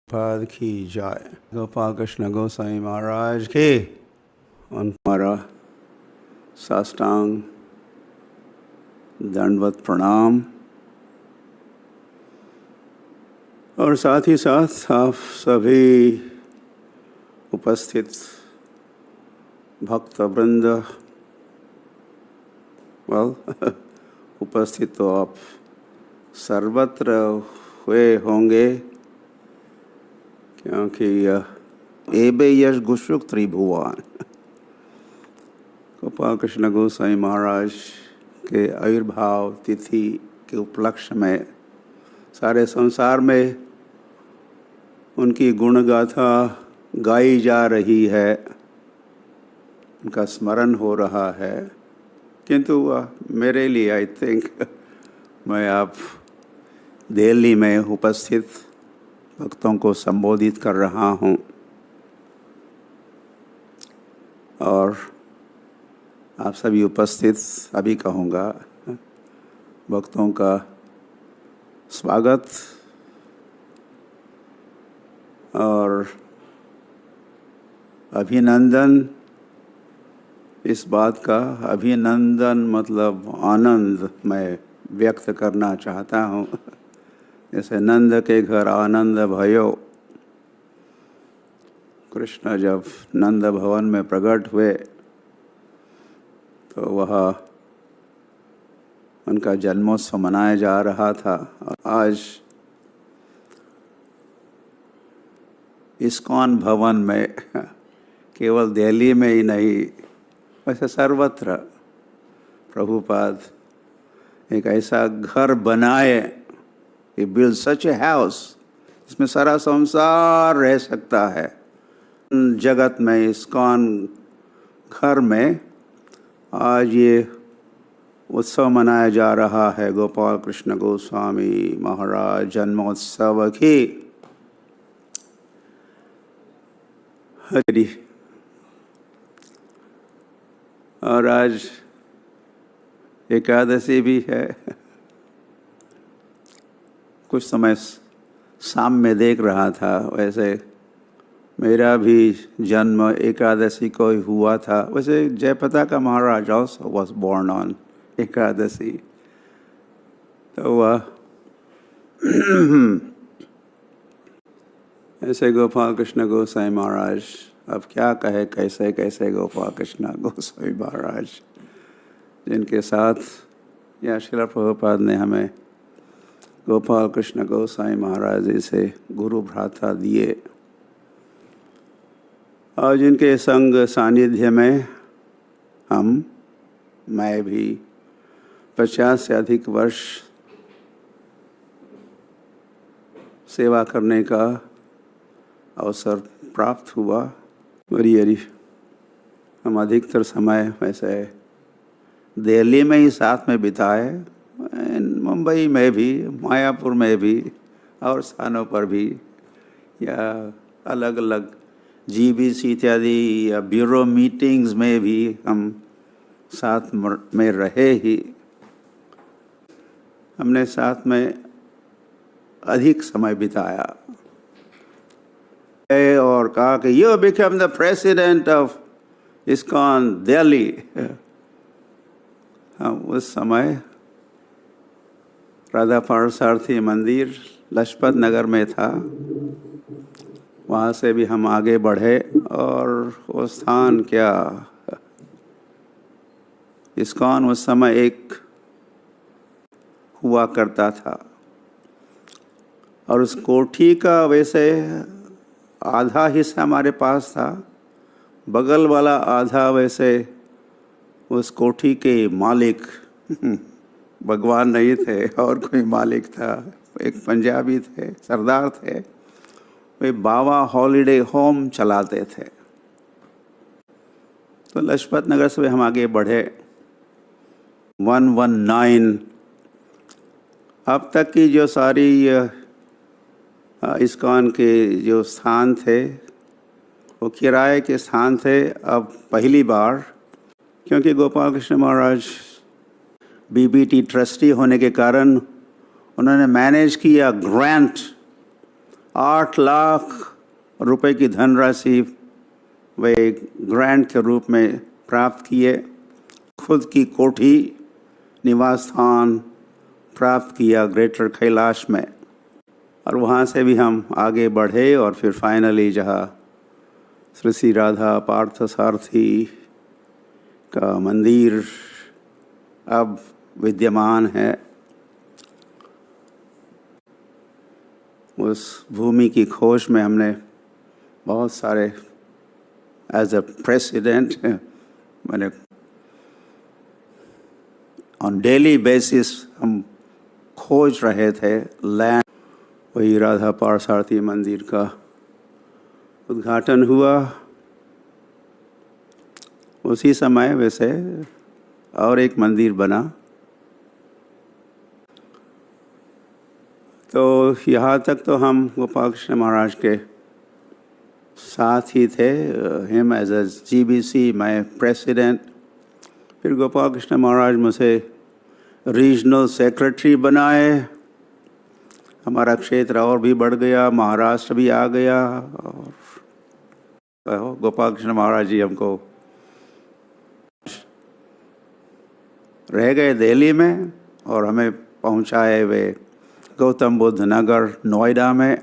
पाद की जाए। गोपाल कृष्ण गोसाई महाराज के हमारा साष्टांग दंडवत प्रणाम। और साथ ही साथ आप सभी उपस्थित भक्त वृंद, उपस्थित तो आप सर्वत्र हुए होंगे, क्योंकि एबे यश गुशुक त्रिभुवन गोपाल कृष्ण गोसाई महाराज के आविर्भाव तिथि के उपलक्ष्य में सारे संसार में उनकी गुणगाथा गाई जा रही है, उनका स्मरण हो रहा है। किंतु मेरे लिए आई थिंक मैं आप दिल्ली में उपस्थित भक्तों को संबोधित कर रहा हूँ और आप सभी उपस्थित सभी कहूँगा भक्तों का स्वागत और अभिनंदन। इस बात का अभिनंदन मतलब आनंद मैं व्यक्त करना चाहता हूँ। जैसे नंद के घर आनंद भयो, कृष्ण जब नंद भवन में प्रकट हुए तो वह उनका जन्मोत्सव मनाया जा रहा था। आज इस्कॉन भवन में केवल दिल्ली में ही नहीं, वैसे सर्वत्र प्रभुपाद एक ऐसा घर बनाए, he built such a house जिसमें सारा संसार रह सकता है। जगत में इस्कॉन घर में आज ये उत्सव मनाया जा रहा है, गोपाल कृष्ण गोस्वामी महाराज जन्मोत्सव की। हरि। और आज एकादशी भी है। कुछ समय शाम में देख रहा था, वैसे मेरा भी जन्म एकादशी को ही हुआ था। वैसे जयप्रताप महाराज also was born on Ekadashi. तो वह ऐसे गोपाल कृष्ण गोसाई महाराज, अब क्या कहे कैसे कैसे गोपाल कृष्ण गोसाई महाराज, जिनके साथ या श्रील प्रभुपाद ने हमें गोपाल कृष्ण गोसाई महाराज जी से गुरु भ्राता दिए और जिनके संग सानिध्य में मैं भी 50 से अधिक वर्ष सेवा करने का अवसर प्राप्त हुआ। हरी। हम अधिकतर समय वैसे दिल्ली में ही साथ में बिताए, मुंबई में भी, मायापुर में भी और स्थानों पर भी, या अलग अलग जीबीसी इत्यादि या ब्यूरो मीटिंग्स में भी हम साथ में रहे ही। हमने साथ में अधिक समय बिताया और कहा कि you become the president of ISKCON Delhi. उस समय राधा पारसार्थी मंदिर लजपत नगर में था, वहाँ से भी हम आगे बढ़े और वो स्थान क्या, इस्कॉन उस समय एक हुआ करता था और उस कोठी का वैसे आधा हिस्सा हमारे पास था, बगल वाला आधा वैसे उस कोठी के मालिक भगवान नहीं थे और कोई मालिक था, एक पंजाबी थे, सरदार थे, वे बाबा हॉलिडे होम चलाते थे। तो लजपत नगर से हम आगे बढ़े 119। अब तक की जो सारी इस्कॉन के जो स्थान थे वो किराए के स्थान थे। अब पहली बार, क्योंकि गोपाल कृष्ण महाराज बीबीटी ट्रस्टी होने के कारण उन्होंने मैनेज किया ग्रांट 8 लाख रुपए की धनराशि वे ग्रांट के रूप में प्राप्त किए। खुद की कोठी, निवास स्थान प्राप्त किया ग्रेटर कैलाश में, और वहाँ से भी हम आगे बढ़े और फिर फाइनली जहाँ श्री श्री राधा पार्थसारथी का मंदिर अब विद्यमान है, उस भूमि की खोज में हमने बहुत सारे एज अ प्रेसिडेंट मैंने ऑन डेली बेसिस हम खोज रहे थे लैंड। वही राधा पार्थसारथी मंदिर का उद्घाटन हुआ। उसी समय वैसे और एक मंदिर बना। तो यहाँ तक तो हम गोपाल कृष्ण महाराज के साथ ही थे, हिम एज अ जीबीसी मैं प्रेसिडेंट। फिर गोपाल कृष्ण महाराज मुझे रीजनल सेक्रेटरी बनाए। हमारा क्षेत्र और भी बढ़ गया, महाराष्ट्र भी आ गया, और गोपाल कृष्ण महाराज जी हमको रह गए दिल्ली में और हमें पहुंचाए वे गौतम बुद्ध नगर नोएडा में।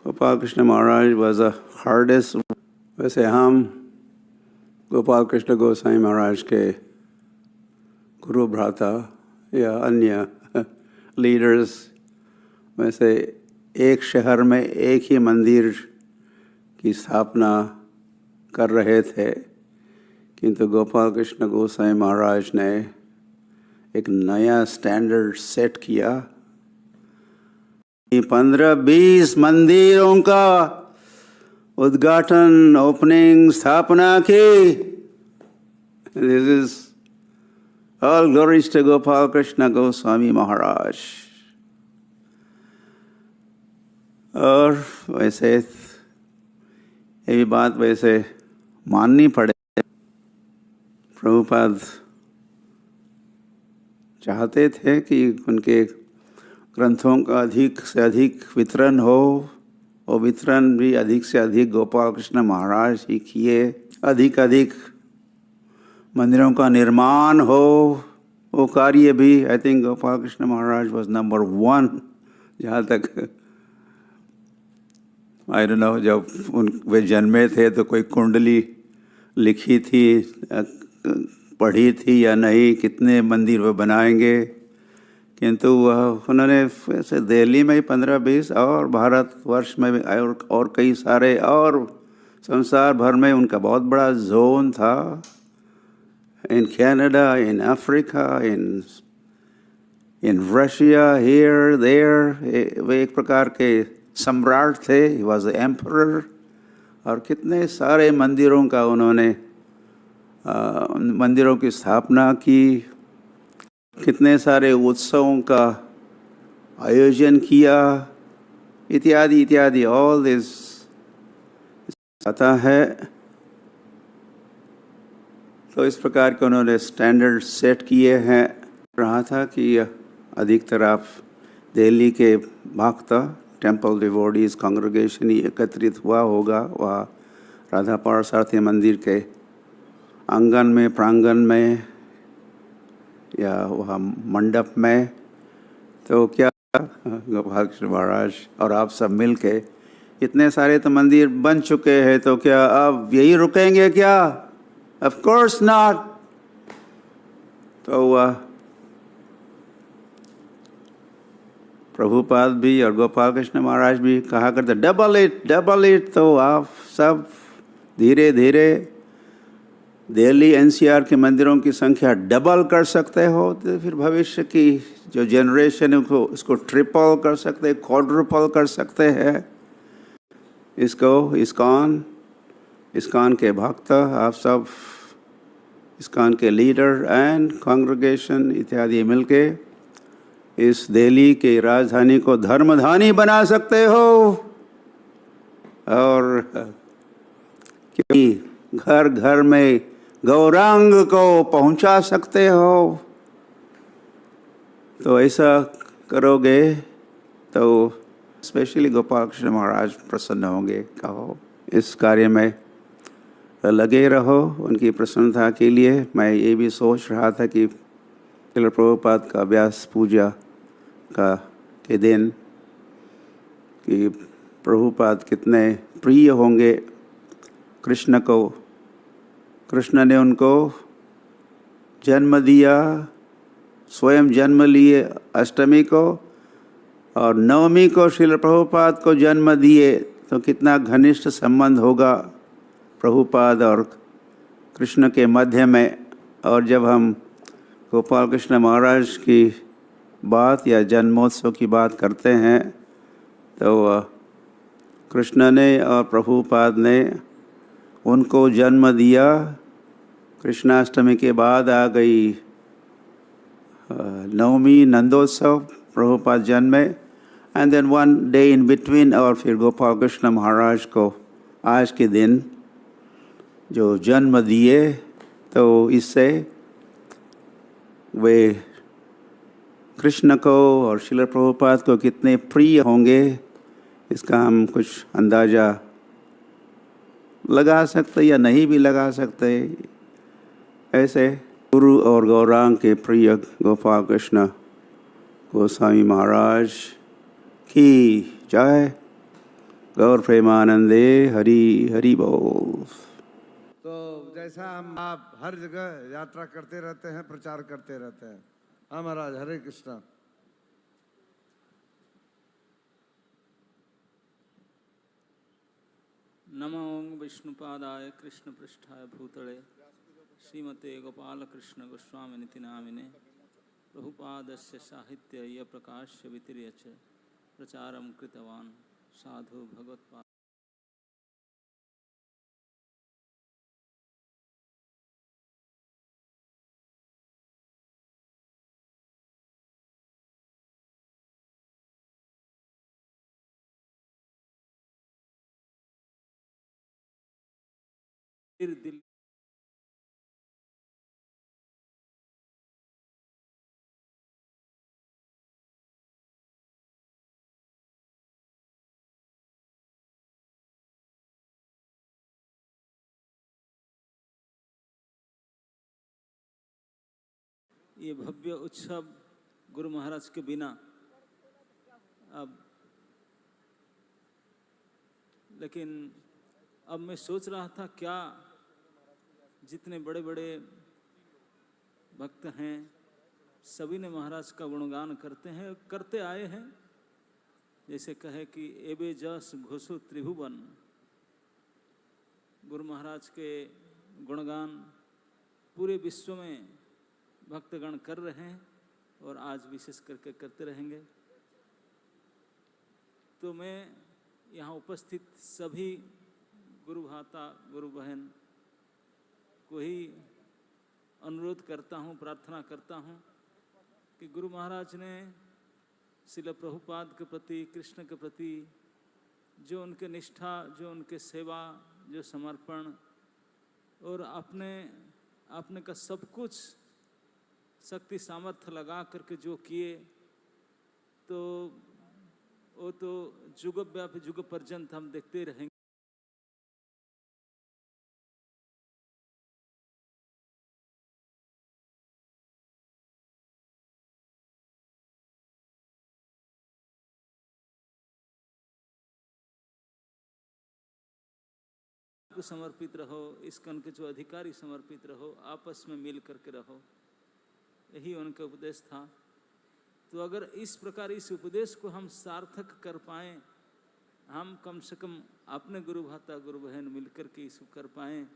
गोपाल कृष्ण महाराज वॉज अ हार्डेस्ट। वैसे हम गोपाल कृष्ण गोसाई महाराज के गुरु भ्राता या अन्य लीडर्स में से एक शहर में एक ही मंदिर की स्थापना कर रहे थे, किंतु गोपाल कृष्ण गोसाई महाराज ने एक नया स्टैंडर्ड सेट किया। 15-20 मंदिरों का उद्घाटन, ओपनिंग, स्थापना की। This is all glories to Gopal Krishna Goswami Maharaj. और वैसे ये भी बात वैसे माननी पड़े, प्रभुपाद चाहते थे कि उनके ग्रंथों का अधिक से अधिक वितरण हो, और वितरण भी अधिक से अधिक गोपाल कृष्ण महाराज ही किए। अधिक अधिक मंदिरों का निर्माण हो, वो कार्य भी I think Gopal Krishna Maharaj was number 1। जहाँ तक आई डोंट नो, जब वे जन्मे थे तो कोई कुंडली लिखी थी, पढ़ी थी या नहीं, कितने मंदिर वो बनाएंगे, किंतु वह उन्होंने वैसे दिल्ली में ही 15-20 और भारतवर्ष में भी और कई सारे, और संसार भर में उनका बहुत बड़ा जोन था। In Canada, in Africa, in Russia, here there, वे एक प्रकार के सम्राट थे। He was the emperor. और कितने सारे मंदिरों का उन्होंने मंदिरों की स्थापना की, कितने सारे उत्सवों का आयोजन किया, इत्यादि इत्यादि। ऑल दिस आता है। तो इस प्रकार के उन्होंने स्टैंडर्ड सेट किए हैं। रहा था कि अधिकतर आप दिल्ली के भक्त, टेम्पल डिवोटीज कांग्रेगेशन ही एकत्रित हुआ होगा वह राधा पार्थसारथी मंदिर के आंगन में, प्रांगण में या वह मंडप में। तो क्या गोपाल कृष्ण महाराज और आप सब मिल के, इतने सारे तो मंदिर बन चुके हैं, तो क्या अब यही रुकेंगे क्या? Of course not. तो वह प्रभुपाद भी और गोपाल कृष्ण महाराज भी कहा करते डबल इट, डबल इट। तो आप सब धीरे धीरे दिल्ली एनसीआर के मंदिरों की संख्या डबल कर सकते हो, तो फिर भविष्य की जो जनरेशन है उसको इसको ट्रिपल कर सकते, क्वाड्रुपल कर सकते हैं। इसको इस्कॉन के भक्त, आप सब इस्कॉन के लीडर एंड कांग्रेगेशन इत्यादि मिलके इस दिल्ली की राजधानी को धर्मधानी बना सकते हो, और क्योंकि घर घर में गौरांग को पहुंचा सकते हो। तो ऐसा करोगे तो स्पेशली गोपाल कृष्ण महाराज प्रसन्न होंगे। कहो इस कार्य में लगे रहो उनकी प्रसन्नता के लिए। मैं ये भी सोच रहा था कि श्रील प्रभुपाद का व्यास पूजा के दिन कि प्रभुपाद कितने प्रिय होंगे कृष्ण को। कृष्ण ने उनको जन्म दिया, स्वयं जन्म लिए अष्टमी को, और नवमी को श्रील प्रभुपाद को जन्म दिए, तो कितना घनिष्ठ संबंध होगा प्रभुपाद और कृष्ण के मध्य में। और जब हम गोपाल कृष्ण महाराज की बात या जन्मोत्सव की बात करते हैं तो कृष्ण ने और प्रभुपाद ने उनको जन्म दिया। कृष्णाष्टमी के बाद आ गई नवमी नंदोत्सव, प्रभुपाद जन्मे, and then one day in between, और फिर गोपाल कृष्ण महाराज को आज के दिन जो जन्म दिए। तो इससे वे कृष्ण को और श्रील प्रभुपाद को कितने प्रिय होंगे इसका हम कुछ अंदाज़ा लगा सकते या नहीं भी लगा सकते। ऐसे गुरु और गौरांग के प्रिय गोपाल कृष्ण गोस्वामी महाराज की जय। गौर प्रेमानंदे हरि हरि बोल। तो जैसा आप हर जगह यात्रा करते रहते हैं, प्रचार करते रहते हैं। हाँ महाराज, हरे कृष्णा। नमो विष्णुपादाय कृष्ण पृष्ठाय भूतले श्रीमते गोपाल कृष्ण गोस्वामिनिति नामिने प्रभुपादस्य साहित्य प्रकाश्य वितिर्य च प्रचारं कृतवान् साधु भगवत्पाद। दिल ये भव्य उत्सव गुरु महाराज के बिना अब, लेकिन अब मैं सोच रहा था क्या जितने बड़े बड़े भक्त हैं सभी ने महाराज का गुणगान करते आए हैं। जैसे कहे कि एबे जस घोषु त्रिभुवन, गुरु महाराज के गुणगान पूरे विश्व में भक्तगण कर रहे हैं और आज विशेष करके करते रहेंगे। तो मैं यहाँ उपस्थित सभी गुरु भाता गुरु बहन को ही अनुरोध करता हूँ, प्रार्थना करता हूँ कि गुरु महाराज ने श्रील प्रभुपाद के प्रति, कृष्ण के प्रति जो उनके निष्ठा, जो उनके सेवा, जो समर्पण और अपने का सब कुछ शक्ति सामर्थ्य लगा करके जो किए, तो वो तो जुग व्यापी जुग पर्यंत हम देखते रहेंगे। समर्पित रहो, इस्कॉन के जो अधिकारी समर्पित रहो, आपस में मिल करके रहो, यही उनका उपदेश था। तो अगर इस प्रकार इस उपदेश को हम सार्थक कर पाएं, हम कम से कम अपने गुरु भाता गुरु बहन मिलकर के इसको कर पाएं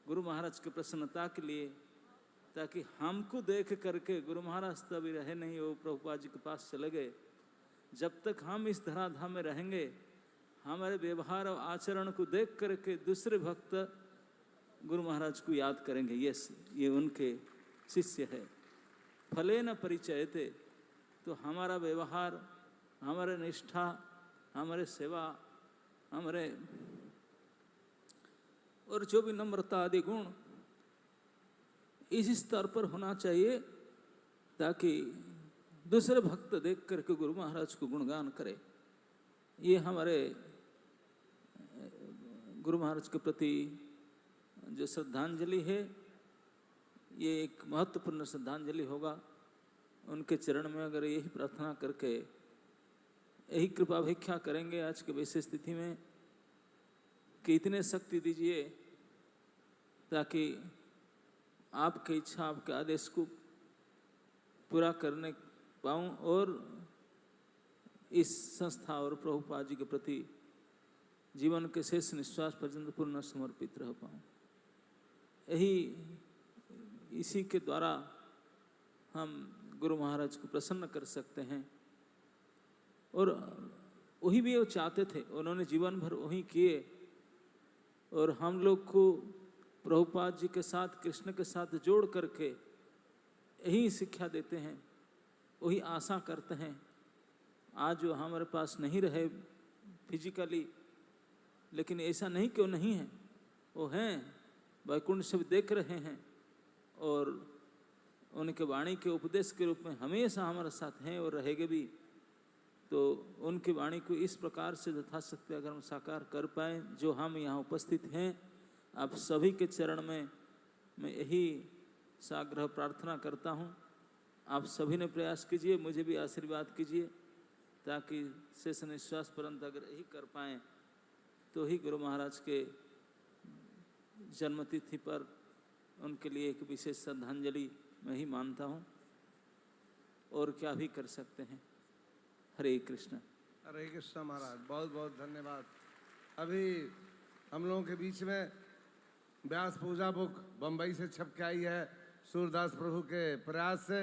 गुरु महाराज की प्रसन्नता के लिए, ताकि हमको देख करके गुरु महाराज तो अभी रहे नहीं, वो प्रभुपाद जी के पास चले गए। जब तक हम इस धराधाम में रहेंगे, हमारे व्यवहार और आचरण को देख करके दूसरे भक्त गुरु महाराज को याद करेंगे, यस ये उनके शिष्य है। फले न परिचयते, तो हमारा व्यवहार, हमारे निष्ठा, हमारे सेवा, हमारे और जो भी नम्रता आदि गुण इस स्तर पर होना चाहिए, ताकि दूसरे भक्त देख करके गुरु महाराज को गुणगान करे। ये हमारे गुरु महाराज के प्रति जो श्रद्धांजलि है, ये एक महत्वपूर्ण श्रद्धांजलि होगा। उनके चरण में अगर यही प्रार्थना करके यही कृपा भिक्षा करेंगे आज के वैसे स्थिति में कि इतने शक्ति दीजिए ताकि आपकी इच्छा, आपके आदेश को पूरा करने पाऊँ और इस संस्था और प्रभुपाद जी के प्रति जीवन के शेष निश्वास पर्यंत पूर्ण समर्पित रह पाऊँ। यही इसी के द्वारा हम गुरु महाराज को प्रसन्न कर सकते हैं। और वही भी वो चाहते थे, उन्होंने जीवन भर वही किए और हम लोग को प्रभुपाद जी के साथ, कृष्ण के साथ जोड़ करके यही शिक्षा देते हैं, वही आशा करते हैं। आज वो हमारे पास नहीं रहे फिजिकली, लेकिन ऐसा नहीं कि वो नहीं है, वो हैं, वैकुंठ से भी देख रहे हैं और उनके वाणी के उपदेश के रूप में हमेशा हमारे साथ हैं और रहेंगे भी। तो उनकी वाणी को इस प्रकार से यथाशक्ति अगर हम साकार कर पाएँ, जो हम यहाँ उपस्थित हैं, आप सभी के चरण में मैं यही साग्रह प्रार्थना करता हूँ। आप सभी ने प्रयास कीजिए, मुझे भी आशीर्वाद कीजिए ताकि शेष निश्वास पर्यंत अगर यही कर पाएँ तो ही गुरु महाराज के जन्मतिथि पर उनके लिए एक विशेष श्रद्धांजलि मैं ही मानता हूँ। और क्या भी कर सकते हैं। हरे कृष्ण। हरे कृष्ण महाराज, बहुत बहुत धन्यवाद। अभी हम लोगों के बीच में व्यास पूजा बुक बम्बई से छप के आई है सूरदास प्रभु के प्रयास से।